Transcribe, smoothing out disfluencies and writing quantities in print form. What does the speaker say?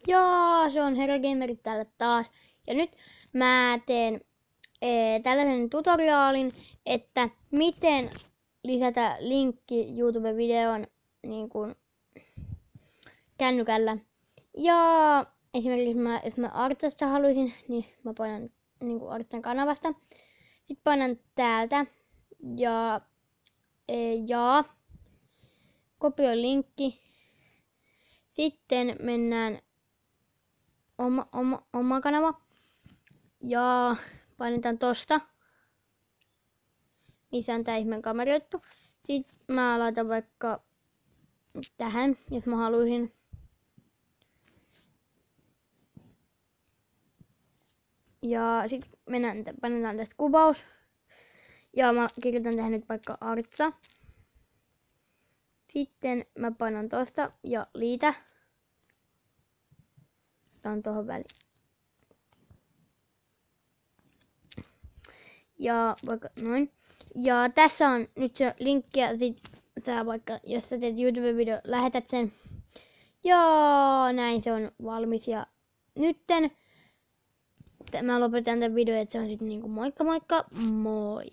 Jaa, se on Herra Gamerit täällä taas. Ja nyt mä teen tällaisen tutoriaalin, että miten lisätä linkki YouTube-videon niin kuin kännykällä. Ja esimerkiksi jos mä Artsasta haluaisin, niin mä painan niin kuin Artsan kanavasta. Sitten painan täältä ja kopioi linkki. Sitten mennään oma kanava ja painetaan tosta, missä on tää ihmeen kamerajuttu. Sitten mä laitan vaikka tähän, jos mä haluaisin. Ja sitten painetaan tästä kuvaus. Ja mä kirjoitan tähän nyt vaikka Artsa. Sitten mä painan tosta ja liitä. Tää on tohon väliin. Ja vaikka noin. Ja tässä on nyt se linkki ja sit sä vaikka, jos sä teet YouTube-video, lähetät sen. Ja näin se on valmis. Ja nytten mä lopetan tämän videon, että se on sitten niinku moikka moi!